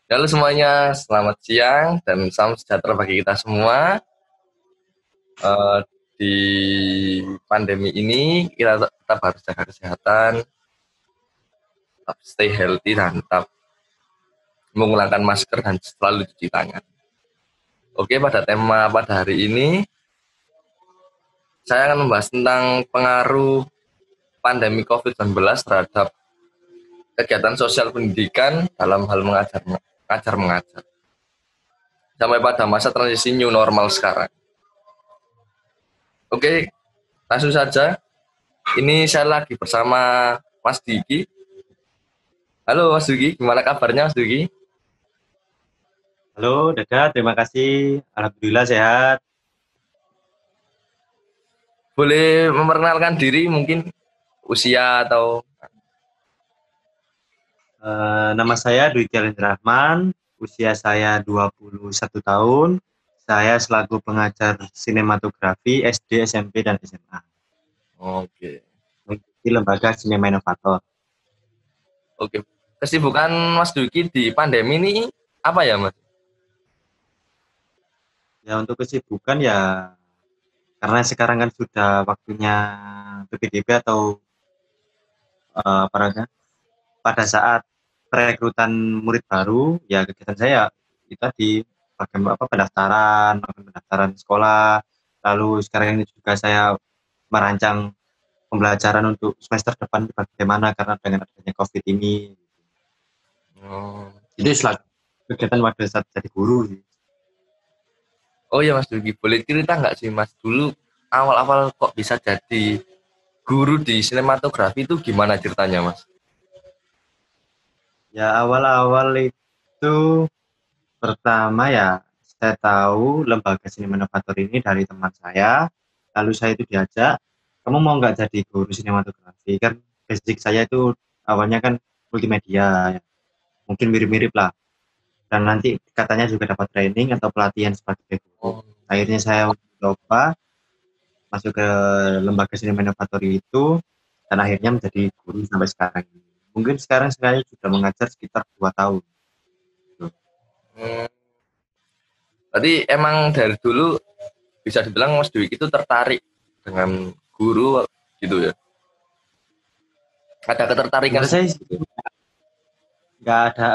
Halo semuanya, selamat siang dan salam sejahtera bagi kita semua. Eh, di pandemi ini kita tetap harus jaga kesehatan, tetap stay healthy dan tetap menggunakan masker dan selalu cuci tangan. Oke, pada tema pada hari ini saya akan membahas tentang pengaruh pandemi COVID-19 terhadap kegiatan sosial pendidikan dalam hal mengajar sampai pada masa transisi new normal sekarang. Oke, langsung saja. Ini saya lagi bersama Mas Diki. Halo Mas Diki, gimana kabarnya Mas Diki? Halo, Dada, terima kasih. Alhamdulillah sehat. Boleh memperkenalkan diri mungkin usia atau Nama saya Dwi Jalendra Rahman, usia saya 21 tahun. Saya selaku pengajar sinematografi SD, SMP, dan SMA. oke. Mengikuti lembaga Sinema Inovator. Oke. Kesibukan Mas Diki di pandemi ini apa ya, Mas? Ya, untuk kesibukan ya, karena sekarang kan sudah waktunya PPDB atau apa namanya, pada saat perekrutan murid baru, ya kegiatan saya itu tadi bagaimana pendaftaran sekolah. Lalu sekarang ini juga saya merancang pembelajaran untuk semester depan bagaimana karena dengan adanya COVID ini. Oh, Itu selalu kegiatan pada saat jadi guru. oh ya Mas Diki, boleh cerita nggak sih Mas dulu awal-awal kok bisa jadi guru di sinematografi itu gimana ceritanya Mas? Ya awal-awal itu pertama ya saya tahu lembaga seni inovator ini dari teman saya. Lalu saya itu diajak, kamu mau nggak jadi guru sinematografi? Kan basic saya itu awalnya kan multimedia, ya. Mungkin mirip-mirip lah. Dan nanti katanya juga dapat training atau pelatihan sebagai guru. Oh, Akhirnya saya coba masuk ke lembaga seni inovator itu dan akhirnya menjadi guru sampai sekarang ini. Mungkin sekarang saya sudah mengajar sekitar 2 tahun. hmm. Berarti emang dari dulu bisa dibilang Mas Dwi itu tertarik dengan guru gitu ya? Ada ketertarikan Menurut saya sedikit gitu. nggak ada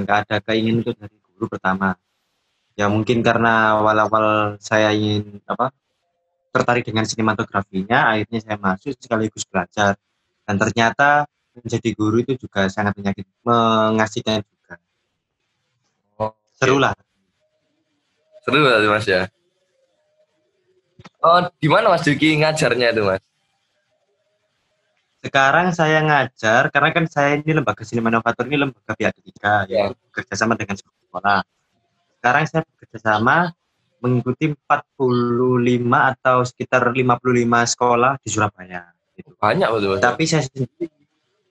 nggak ada keinginan itu dari guru pertama. Ya mungkin karena awal-awal saya ingin tertarik dengan sinematografinya, akhirnya saya masuk sekaligus belajar. Dan ternyata menjadi guru itu juga sangat mengasihkan juga. Oke, Seru lah. seru berarti Mas ya. Oh, di mana Mas Duki ngajarnya itu Mas? Sekarang saya ngajar, karena kan saya ini lembaga Sinema Inovator ini lembaga pihak ketiga, Ya. yaitu bekerjasama dengan sekolah. Sekarang saya bekerjasama mengikuti 45 atau sekitar 55 sekolah di Surabaya. Gitu. Banyak betul Mas ya. Tapi saya sendiri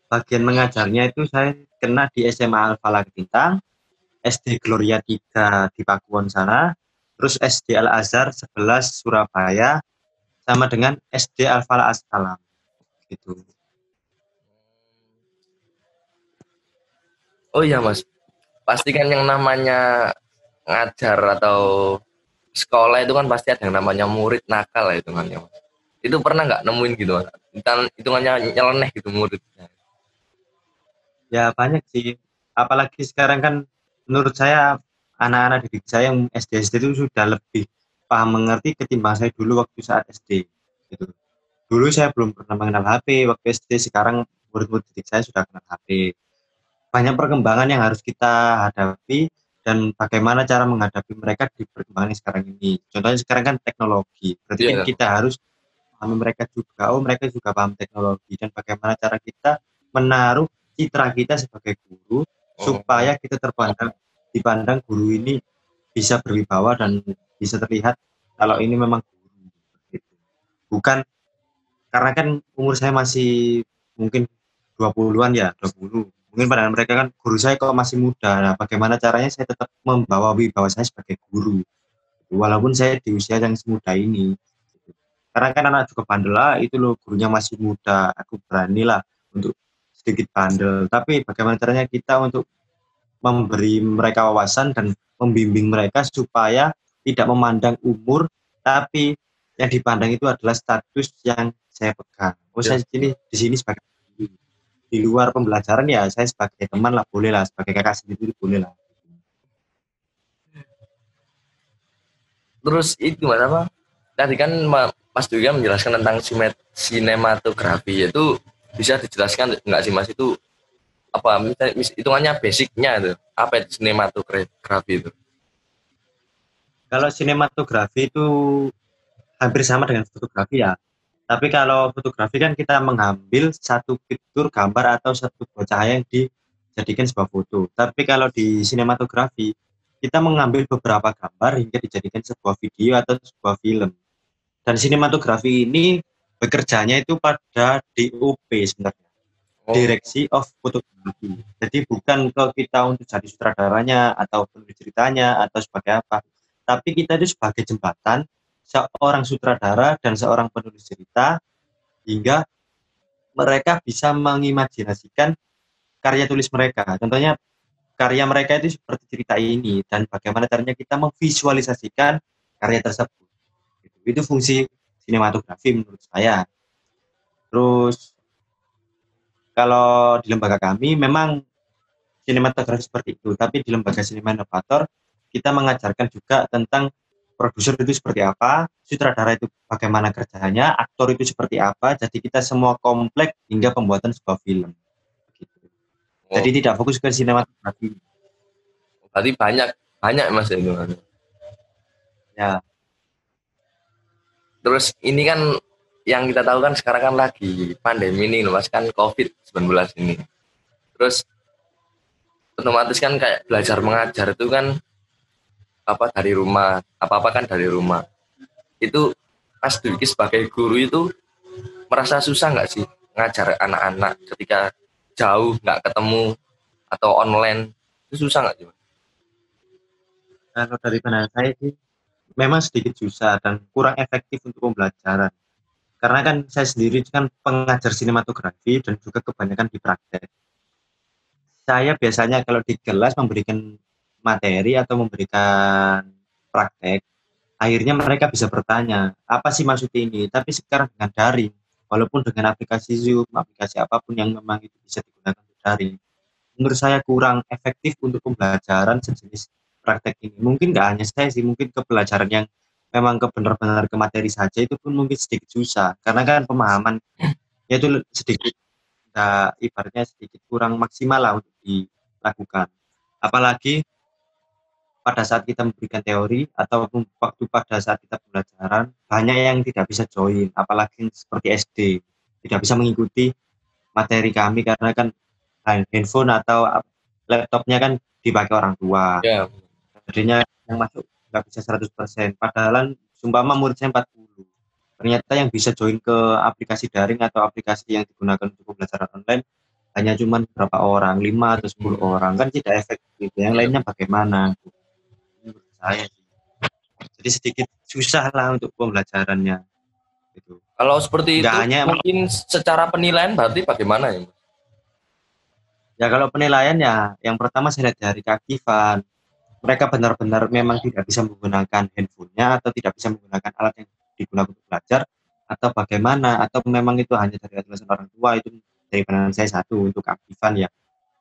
bagian mengajarnya itu saya kena di SMA Al-Falah Bintang, SD Gloria 3 di Pakuwon sana, terus SD Al-Azhar 11 Surabaya, sama dengan SD Al-Falah As-Salam. Gitu. Oh iya Mas, pastikan yang namanya ngajar atau sekolah itu kan pasti ada yang namanya murid nakal lah itu kan ya Mas. Itu pernah nggak nemuin gitu Mas? Hitungannya nyeleneh gitu muridnya. Ya banyak sih, apalagi sekarang kan menurut saya anak-anak didik saya yang SD-SD itu sudah lebih paham mengerti ketimbang saya dulu waktu saat SD. Gitu. Dulu saya belum pernah mengenal HP, waktu SD sekarang murid-murid didik saya sudah kenal HP. Banyak perkembangan yang harus kita hadapi dan bagaimana cara menghadapi mereka di perkembangan yang sekarang ini. Contohnya sekarang kan teknologi, berarti kan Iya. kita harus pahami mereka juga, oh mereka juga paham teknologi dan bagaimana cara kita menaruh citra kita sebagai guru Oh, supaya kita dipandang guru ini bisa berwibawa dan bisa terlihat kalau ini memang guru. Gitu. Bukan karena kan umur saya masih mungkin 20-an ya, 20. Mungkin pandangan mereka kan guru saya kok masih muda. Nah, bagaimana caranya saya tetap membawa wibawa saya sebagai guru. Walaupun saya di usia yang semuda ini. Karena kan anak juga bandel lah, itu loh gurunya masih muda, aku beranilah untuk sedikit bandel. Tapi bagaimana caranya kita untuk memberi mereka wawasan dan membimbing mereka supaya tidak memandang umur, tapi yang dipandang itu adalah status yang saya pegang. Oh, Ya. saya di sini sebagai di luar pembelajaran ya saya sebagai teman lah boleh lah, sebagai kakak sendiri boleh lah. Terus itu Mas apa? Tadi kan Mas juga menjelaskan tentang sinematografi, itu bisa dijelaskan nggak sih Mas itu apa hitungannya basicnya itu apa itu sinematografi itu? Kalau sinematografi itu hampir sama dengan fotografi ya. Tapi kalau fotografi kan kita mengambil satu fitur gambar atau satu buah cahaya yang dijadikan sebuah foto. Tapi kalau di sinematografi, kita mengambil beberapa gambar hingga dijadikan sebuah video atau sebuah film. Dan sinematografi ini bekerjanya itu pada DOP sebenarnya, Oh, Direction of Photography. Jadi bukan kalau kita untuk jadi sutradaranya atau penulis ceritanya atau sebagai apa, tapi kita itu sebagai jembatan seorang sutradara dan seorang penulis cerita hingga mereka bisa mengimajinasikan karya tulis mereka. Contohnya karya mereka itu seperti cerita ini dan bagaimana caranya kita memvisualisasikan karya tersebut. Itu fungsi sinematografi menurut saya. Terus kalau di lembaga kami memang sinematografi seperti itu, tapi di lembaga sinema inovator kita mengajarkan juga tentang produser itu seperti apa, sutradara itu bagaimana kerjanya, aktor itu seperti apa, jadi kita semua komplek hingga pembuatan sebuah film. Gitu. Jadi oh, tidak fokus ke sinematografi. berarti banyak banyak Mas itu. Ya, Terus ini kan yang kita tahu kan sekarang kan lagi pandemi ini loh Mas kan COVID-19 ini. Terus otomatis kan kayak belajar mengajar itu kan apa dari rumah, apa-apa kan dari rumah. Itu Mas Dwiki sebagai guru itu merasa susah nggak sih ngajar anak-anak ketika jauh nggak ketemu atau online itu susah nggak sih? kalau dari pandangan saya sih memang sedikit susah dan kurang efektif untuk pembelajaran. Karena kan saya sendiri kan pengajar sinematografi dan juga kebanyakan di praktek. Saya biasanya kalau di kelas memberikan materi atau memberikan praktek, akhirnya mereka bisa bertanya, apa sih maksud ini? Tapi sekarang dengan daring, walaupun dengan aplikasi Zoom, aplikasi apapun yang memang itu bisa digunakan untuk daring, menurut saya kurang efektif untuk pembelajaran sejenis praktek ini. Mungkin nggak hanya saya sih, mungkin ke pelajaran yang memang ke benar-benar ke materi saja itu pun mungkin sedikit susah. Karena kan pemahaman itu sedikit, ibaratnya sedikit kurang maksimal lah untuk dilakukan. Apalagi pada saat kita memberikan teori ataupun waktu pada saat kita pembelajaran banyak yang tidak bisa join, apalagi seperti SD tidak bisa mengikuti materi kami karena kan handphone atau laptopnya kan dipakai orang tua, Ya, jadinya yang masuk nggak bisa 100%, padahal sumpama murid saya 40, ternyata yang bisa join ke aplikasi daring atau aplikasi yang digunakan untuk pembelajaran online hanya cuma berapa orang, 5 atau 10 orang, kan tidak efektif. Yang ya. lainnya bagaimana menurut saya sih. Jadi sedikit susah lah untuk pembelajarannya gitu. Kalau seperti Nggak itu hanya mungkin secara penilaian berarti bagaimana ya? ya kalau penilaian ya yang pertama saya lihat dari keaktifan. Mereka benar-benar memang tidak bisa menggunakan handphonenya atau tidak bisa menggunakan alat yang digunakan untuk belajar atau bagaimana atau memang itu hanya dari alasan orang tua, itu dari pandangan saya satu untuk keaktifan ya.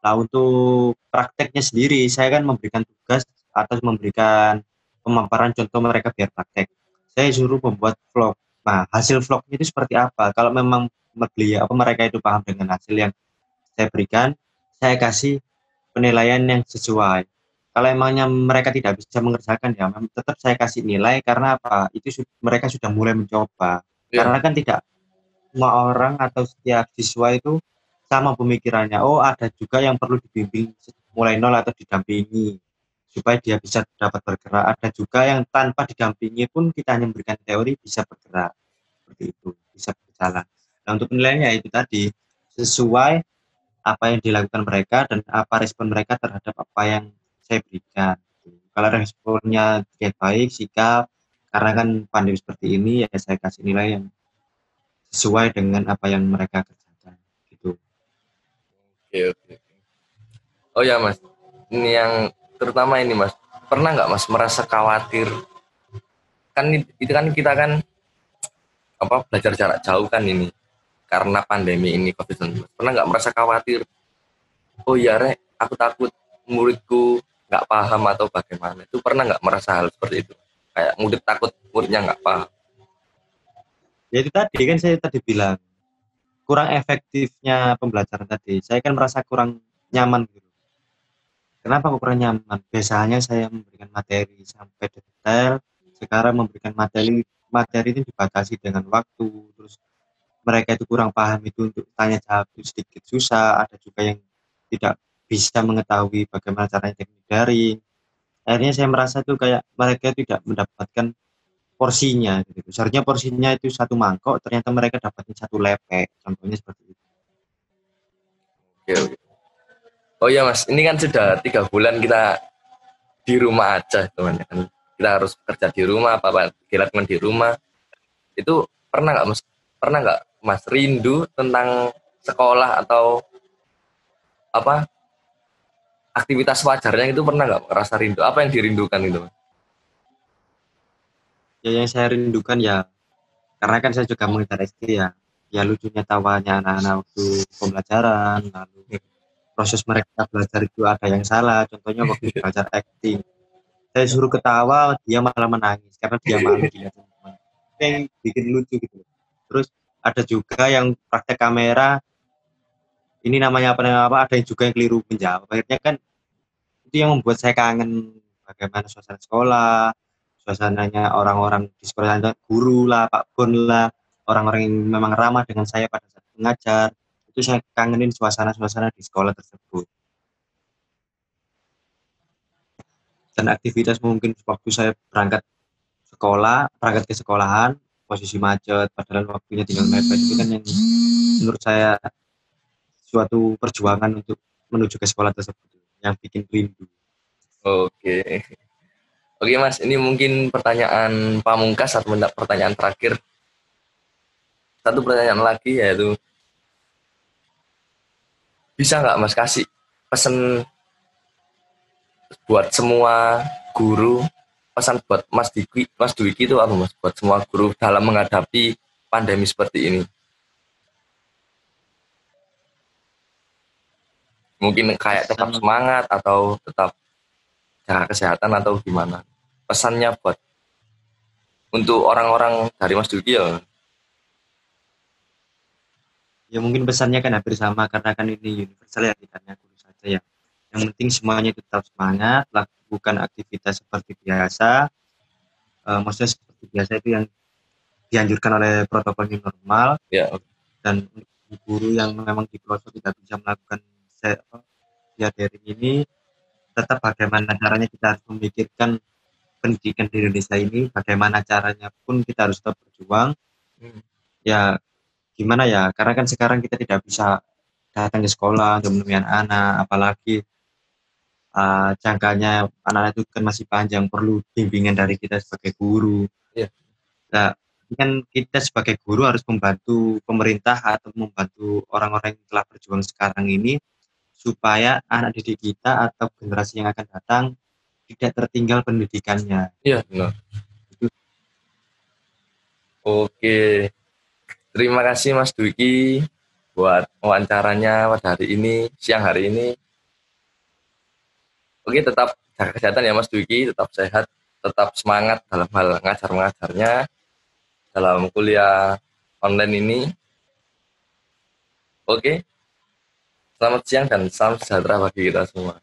Nah untuk prakteknya sendiri saya kan memberikan tugas atau memberikan pemaparan contoh mereka biar praktek. Saya suruh membuat vlog. Nah hasil vlognya itu seperti apa? Kalau memang beliau apa mereka itu paham dengan hasil yang saya berikan, saya kasih penilaian yang sesuai. Kalau emangnya mereka tidak bisa mengerjakan ya tetap saya kasih nilai karena apa? Itu mereka sudah mulai mencoba. Ya, Karena kan tidak semua orang atau setiap siswa itu sama pemikirannya. Oh, ada juga yang perlu dibimbing mulai nol atau didampingi supaya dia bisa dapat bergerak. Ada juga yang tanpa didampingi pun kita hanya memberikan teori bisa bergerak. Seperti itu, bisa berjalan. Nah, untuk penilaiannya itu tadi sesuai apa yang dilakukan mereka dan apa respon mereka terhadap apa yang saya berikan. Kalau responnya tidak baik, sikap, karena kan pandemi seperti ini, ya saya kasih nilai yang sesuai dengan apa yang mereka kerjakan. Gitu. oke, oke. Oh ya Mas, ini yang terutama ini Mas, pernah nggak Mas merasa khawatir? Kan itu kan kita kan apa belajar jarak jauh kan ini karena pandemi ini COVID-19. Pernah nggak merasa khawatir? Oh iya Rek, aku takut muridku nggak paham atau bagaimana? Itu pernah nggak merasa hal seperti itu? Kayak murid takut muridnya nggak paham. Ya itu tadi kan saya tadi bilang kurang efektifnya pembelajaran tadi. Saya kan merasa kurang nyaman gitu. Kenapa kok kurang nyaman? Biasanya saya memberikan materi sampai detail, sekarang memberikan materi materi itu dibatasi dengan waktu, terus mereka itu kurang paham itu untuk tanya jawab itu sedikit susah, ada juga yang tidak bisa mengetahui bagaimana caranya teknik daring. Akhirnya saya merasa tuh kayak mereka tidak mendapatkan porsinya gitu. Seharusnya porsinya itu satu mangkok, ternyata mereka dapatnya satu lepek. Contohnya seperti itu. Oke, oke. Oh iya Mas, ini kan sudah 3 bulan kita di rumah aja teman kan. Kita harus kerja di rumah, apa kita cuma di rumah. Itu pernah nggak Mas rindu tentang sekolah atau apa aktivitas wajarnya itu pernah nggak merasa rindu? Apa yang dirindukan itu? Ya yang saya rindukan ya, karena kan saya juga mengejar SD ya, ya lucunya tawanya anak-anak waktu pembelajaran, lalu proses mereka belajar itu ada yang salah. Contohnya waktu belajar acting, saya suruh ketawa, dia malah menangis karena dia malu dilihat teman-teman. Itu yang bikin lucu gitu. Terus ada juga yang praktek kamera, ini namanya apa, ada yang juga yang keliru menjawab. Akhirnya kan itu yang membuat saya kangen bagaimana suasana sekolah, suasananya orang-orang di sekolah, guru lah, Pak Bon lah, orang-orang yang memang ramah dengan saya pada saat mengajar. Itu saya kangenin suasana-suasana di sekolah tersebut. Dan aktivitas mungkin waktu saya berangkat ke sekolahan, posisi macet, padahal waktunya tinggal mepet, itu kan yang menurut saya suatu perjuangan untuk menuju ke sekolah tersebut yang bikin rindu. Oke. Oke Mas, ini mungkin pertanyaan pamungkas atau pertanyaan terakhir. Satu pertanyaan lagi yaitu bisa nggak Mas kasih pesan buat semua guru, pesan buat Mas Dwiki itu apa Mas buat semua guru dalam menghadapi pandemi seperti ini? Mungkin kayak tetap Pesan semangat atau tetap jaga kesehatan atau gimana? Pesannya buat untuk orang-orang dari Mas Dwiki ya. ya mungkin pesannya kan hampir sama karena kan ini universal ya, tidak hanya guru saja ya. Yang penting semuanya tetap semangat, lakukan aktivitas seperti biasa. Maksudnya seperti biasa itu yang dianjurkan oleh protokol new normal, Ya, dan untuk guru yang memang di pelosok tidak bisa melakukan via daring ini, tetap bagaimana caranya kita harus memikirkan pendidikan di Indonesia ini, bagaimana caranya pun kita harus tetap berjuang. Ya gimana ya, karena kan sekarang kita tidak bisa datang ke sekolah untuk menemui anak-anak, apalagi jangkanya anak-anak itu kan masih panjang, perlu bimbingan dari kita sebagai guru. ya. Nah, kan kita sebagai guru harus membantu pemerintah atau membantu orang-orang yang telah berjuang sekarang ini supaya anak didik kita atau generasi yang akan datang tidak tertinggal pendidikannya. Iya, benar. Oke. Terima kasih Mas Dwiki buat wawancaranya pada hari ini, siang hari ini. Oke, tetap jaga kesehatan ya Mas Dwiki, tetap sehat, tetap semangat dalam hal ngajar-mengajarnya, dalam kuliah online ini. Oke, selamat siang dan salam sejahtera bagi kita semua.